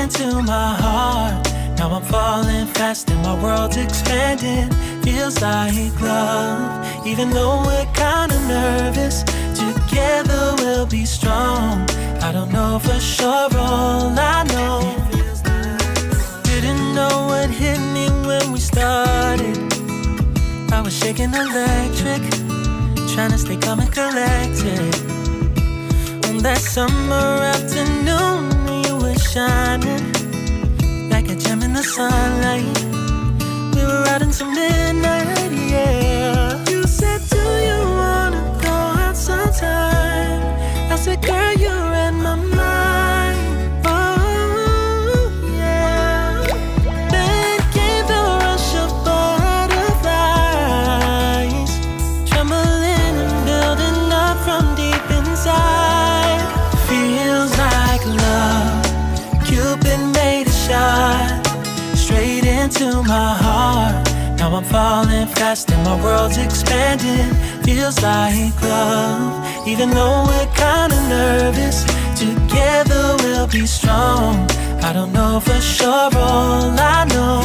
into my heart. Now I'm falling fast and my world's expanding. Feels like love, even though we're kinda nervous. Together we'll be strong. I don't know for sure, all I know. Didn't know what hit me when we started. I was shaking electric, trying to stay calm and collected. On that summer afternoon, you were shining like a gem in the sunlight. We were out until midnight, yeah. You said, do you wanna go out sometime? I said, girl, you read my mind. Oh, yeah. Then came the rush of butterflies, trembling and building up from deep inside. Feels like love. Cupid made a shot straight into my heart. Now I'm falling fast and my world's expanding. Feels like love, even though we're kinda nervous. Together we'll be strong. I don't know for sure, all I know.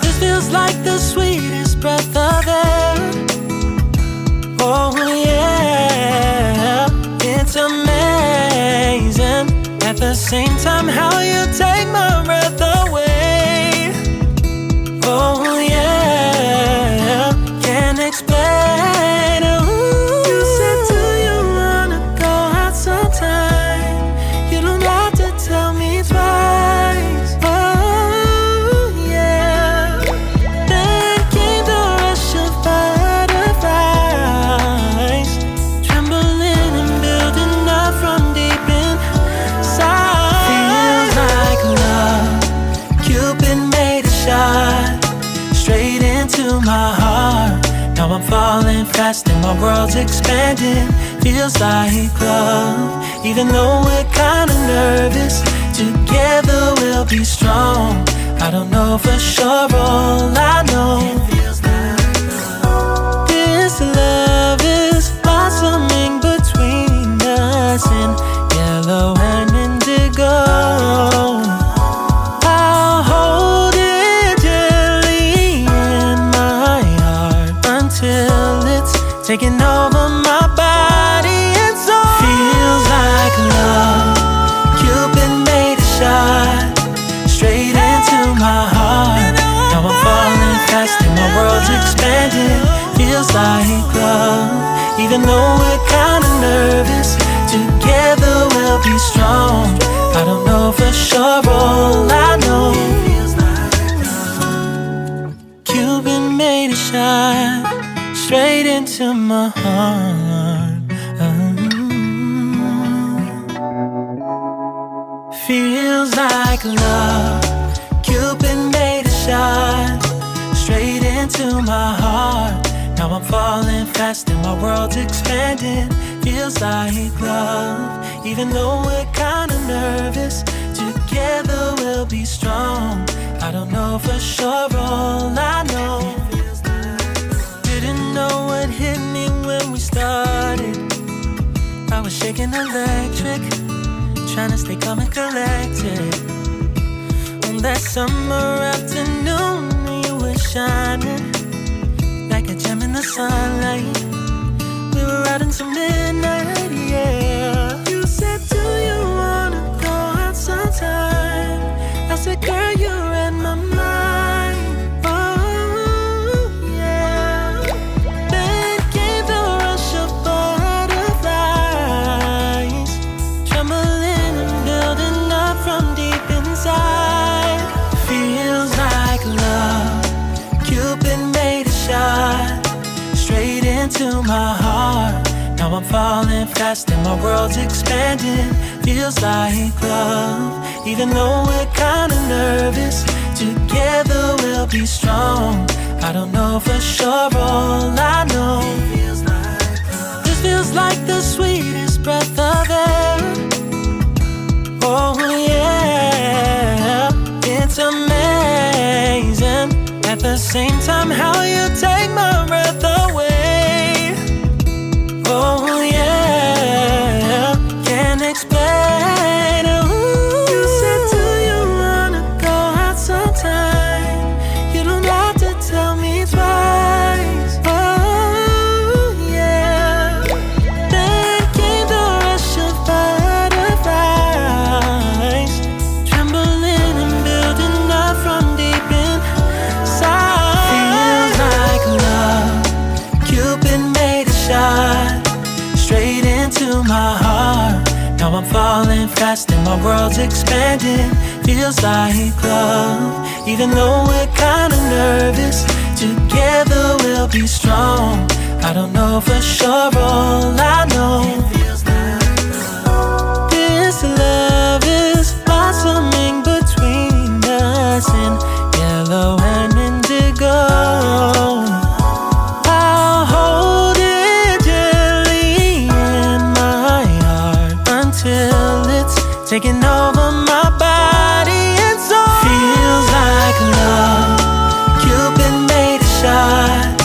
This feels like the sweetest breath of air. Oh yeah, it's amazing. At the same time, how you take my breath away. Oh yeah, can't explain. Ooh. You said, do you wanna go out sometime? You don't have to tell me twice. Oh yeah. Then came the rush of butterflies, trembling and building up from deep inside. Feels like love. Cupid made a shot straight into my heart. Now I'm falling fast and my world's expanding. Feels like love, even though we're kinda nervous. Together we'll be strong. I don't know for sure, all I know. This love is blossoming between us in yellow and indigo. I'll hold it gently in my heart until it's taking over my body and soul. Feels like love. Cupid made a shot straight into my heart. Now I'm falling fast and my world's expanding. Feels like love, even though we're kinda nervous. Together we'll be strong. I don't know for sure, all I know. Cupid made a shot straight into my heart. Feels like love. Cupid made a shot straight into my heart. Now I'm falling fast and my world's expanding. Feels like love, even though we're kinda nervous. Together we'll be strong. I don't know for sure, all I know. Didn't know what hit me when we started. I was shaking electric, trying to stay calm and collected. On that summer afternoon, you were shining like a gem in the sunlight. We were out until midnight, yeah. You said, do you wanna go out sometime? I said, girl, you read my mind. Oh yeah. Then came the rush of butterflies, trembling and building up from deep inside. Feels like love. Cupid made a shot straight into my heart. Now I'm falling fast and my world's expanding. Feels like love, even though we're kinda nervous. Together we'll be strong. I don't know for sure, all I know. This feels like the sweetest breath of air. Oh yeah, it's amazing. At the same time, how you take my breath away. Oh yeah, can't explain. Ooh. You said, my world's expanding. Feels like love, even though we're kinda nervous. Together we'll be strong. I don't know for sure, all I know, this love is blossoming between us in yellow and indigo. I'll hold it gently in my heart until it's taking over my body and soul. Feels like love, Cupid made a shot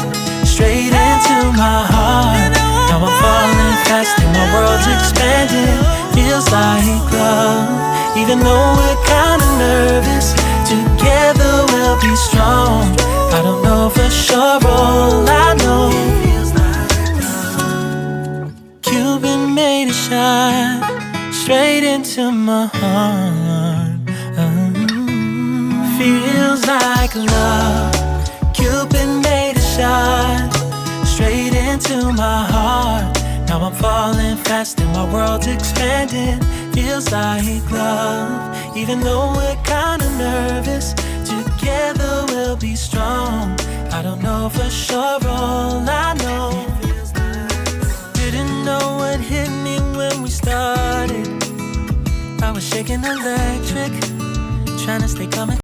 straight into my heart. Now I'm falling fast and my world's expanding. Feels like love, even though we're kinda nervous. Together we'll be strong. I don't know for sure, all I know, Cupid made a shot straight into my heart. Feels like love, Cupid made a shot straight into my heart. Now I'm falling fast and my world's expanding. Feels like love, even though we're kinda nervous. Together we'll be strong. I don't know for sure, all I know, didn't know what hit me when we started. I was shaking electric, trying to stay calm and